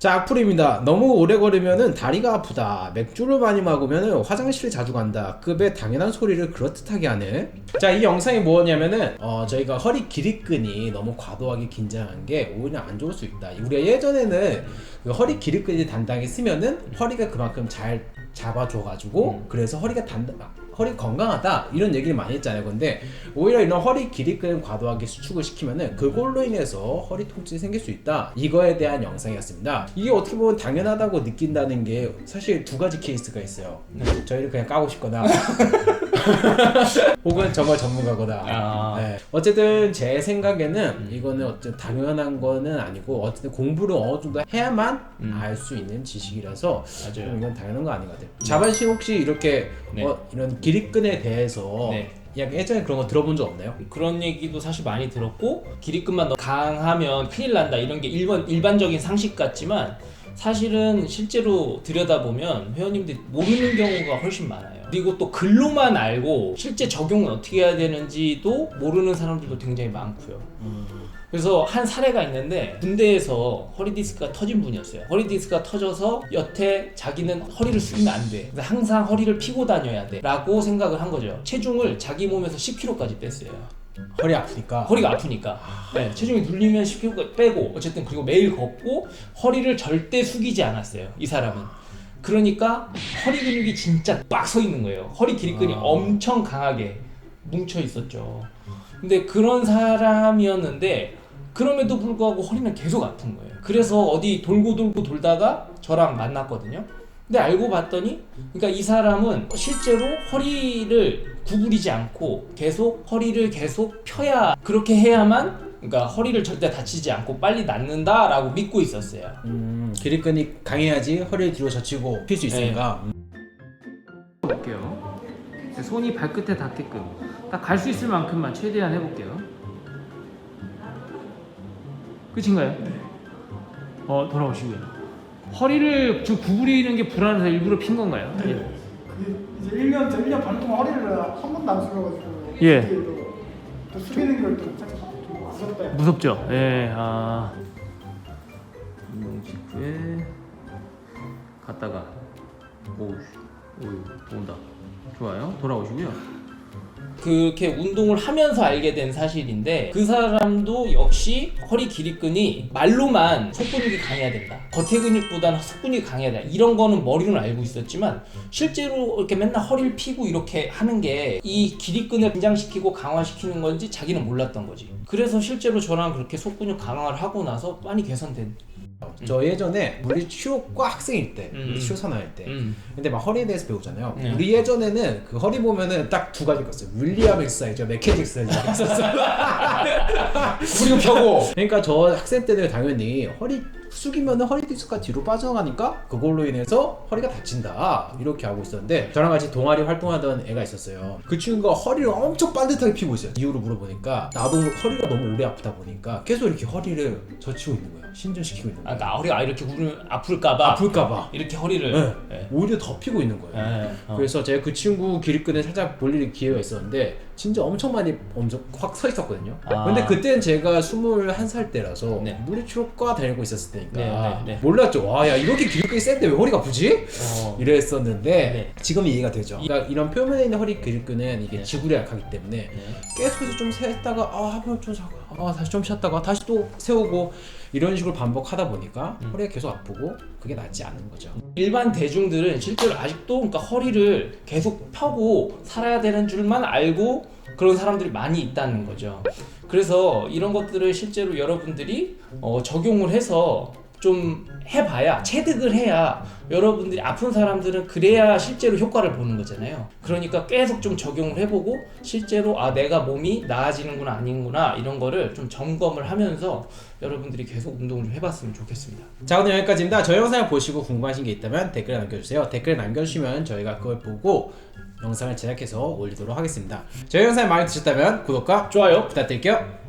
자, 악플입니다. 너무 오래 걸으면은 다리가 아프다. 맥주를 많이 먹으면은 화장실에 자주 간다. 급의 당연한 소리를 그럴듯하게 하네. 자, 이 영상이 뭐냐면은 저희가 허리 기립근이 너무 과도하게 긴장한 게 오히려 안 좋을 수 있다. 우리가 예전에는 그 허리 기립근이 단단하게 쓰면은 허리가 그만큼 잘 잡아줘가지고 그래서 허리가 건강하다 이런 얘기를 많이 했잖아요. 근데 오히려 이런 허리 기립근 과도하게 수축을 시키면은 그걸로 인해서 허리 통증이 생길 수 있다. 이거에 대한 영상이었습니다. 이게 어떻게 보면 당연하다고 느낀다는 게 사실 두 가지 케이스가 있어요. 저희를 그냥 까고 싶거나 혹은 정말 전문가거나. 네. 어쨌든 제 생각에는 이거는 어쨌든 당연한 거는 아니고 어쨌든 공부를 어느 정도 해야만 알 수 있는 지식이라서 맞아요. 이건 당연한 거 아닌 것 같아요. 자반씨 혹시 이렇게 이런 기립근에 대해서 예전에 그런 거 들어본 적 없나요? 그런 얘기도 사실 많이 들었고, 기립근만 너무 강하면 큰일 난다 이런 게 일반적인 상식 같지만 사실은 실제로 들여다보면 회원님들이 모르는 경우가 훨씬 많아요. 그리고 또 글로만 알고 실제 적용은 어떻게 해야 되는지도 모르는 사람들도 굉장히 많고요. 그래서 한 사례가 있는데, 군대에서 허리디스크가 터진 분이었어요. 허리디스크가 터져서 여태 자기는 허리를 숙이면 안 돼. 그래서 항상 허리를 피고 다녀야 돼 라고 생각을 한 거죠. 체중을 자기 몸에서 10kg까지 뺐어요. 허리 아프니까? 허리가 아프니까. 네, 체중이 눌리면 10kg 빼고, 어쨌든 그리고 매일 걷고 허리를 절대 숙이지 않았어요, 이 사람은. 그러니까 허리 근육이 진짜 빡 서 있는 거예요. 허리 기립근이 엄청 강하게 뭉쳐 있었죠. 근데 그런 사람이었는데 그럼에도 불구하고 허리는 계속 아픈 거예요. 그래서 어디 돌고 돌다가 저랑 만났거든요. 근데 알고 봤더니, 그러니까 이 사람은 실제로 허리를 구부리지 않고 계속 허리를 계속 펴야, 그렇게 해야만, 그러니까 허리를 절대 다치지 않고 빨리 낫는다라고 믿고 있었어요. 기립근이 강해야지 허리를 뒤로 젖히고 필 수 있으니까. 볼게요. 손이 발끝에 닿게끔 딱 갈 수 있을 만큼만 최대한 해볼게요. 끝인가요? 돌아오시고요. 허리를 지금 구부리는 게 불안해서 일부러 핀 건가요? 네. 그게 이제 1년 반 동안 허리를 한 번도 안 숙여가지고 예. 또 숙이는 걸 또 살짝 좀 무섭다. 무섭죠. 예. 운동 직후에 갔다가 오우 온다. 좋아요. 돌아오시고요. 그렇게 운동을 하면서 알게 된 사실인데, 그 사람도 역시 허리 기립근이 말로만 속근육이 강해야 된다, 겉에 근육보다는 속근육이 강해야 된다, 이런 거는 머리로는 알고 있었지만 실제로 이렇게 맨날 허리를 피고 이렇게 하는 게 이 기립근을 긴장시키고 강화시키는 건지 자기는 몰랐던 거지. 그래서 실제로 저랑 그렇게 속근육 강화를 하고 나서 많이 개선된. 저 예전에 우리 치료과 학생일 때, 우리 치료 산화할 때, 근데 막 허리에 대해서 배우잖아요. 우리 예전에는 그 허리 보면은 딱 두 가지가 있어요. 윌리엄 엑서사이즈, 맥켄지 엑서사이즈가 있었어요. 그리고 펴고. 그러니까 저 학생 때는 당연히 허리 숙이면은 허리 디스크가 뒤로 빠져나가니까 그걸로 인해서 허리가 다친다 이렇게 하고 있었는데, 저랑 같이 동아리 활동하던 애가 있었어요. 그 친구가 허리를 엄청 반듯하게 피고 있어요. 이유를 물어보니까 나도 허리가 너무 오래 아프다 보니까 계속 이렇게 허리를 젖히고 있는 거예요. 신전시키고 있는 거예요. 그러니까 허리가 이렇게 구르면 아플까봐 이렇게 허리를 오히려 더 피고 있는 거예요. 그래서 제가 그 친구 기립근에 살짝 볼일 기회가 있었는데 진짜 엄청 확 서 있었거든요. 근데 그때는 제가 21살 때라서 물리치료과 다니고 있었을 때니까 몰랐죠. 와, 야, 이렇게 기립근이 센데 왜 허리가 아프지? 이랬었는데 지금 이해가 되죠. 그러니까 이런 표면에 있는 허리 기립근은 이게 지구력이 약하기 때문에 계속해서 좀 세웠다가 한번 좀 자고 다시 좀 쉬었다가 다시 또 세우고 이런 식으로 반복하다 보니까 허리가 계속 아프고 그게 낫지 않은 거죠. 일반 대중들은 실제로 아직도 그러니까 허리를 계속 펴고 살아야 되는 줄만 알고 그런 사람들이 많이 있다는 거죠. 그래서 이런 것들을 실제로 여러분들이 적용을 해서 좀 해봐야, 체득을 해야, 여러분들이 아픈 사람들은 그래야 실제로 효과를 보는 거잖아요. 그러니까 계속 좀 적용을 해보고 실제로 내가 몸이 나아지는구나 아닌구나 이런 거를 좀 점검을 하면서 여러분들이 계속 운동을 좀 해봤으면 좋겠습니다. 자, 오늘 여기까지입니다. 저희 영상을 보시고 궁금하신 게 있다면 댓글에 남겨주세요. 댓글에 남겨주시면 저희가 그걸 보고 영상을 제작해서 올리도록 하겠습니다. 저희 영상이 마음에 드셨다면 구독과 좋아요 부탁드릴게요.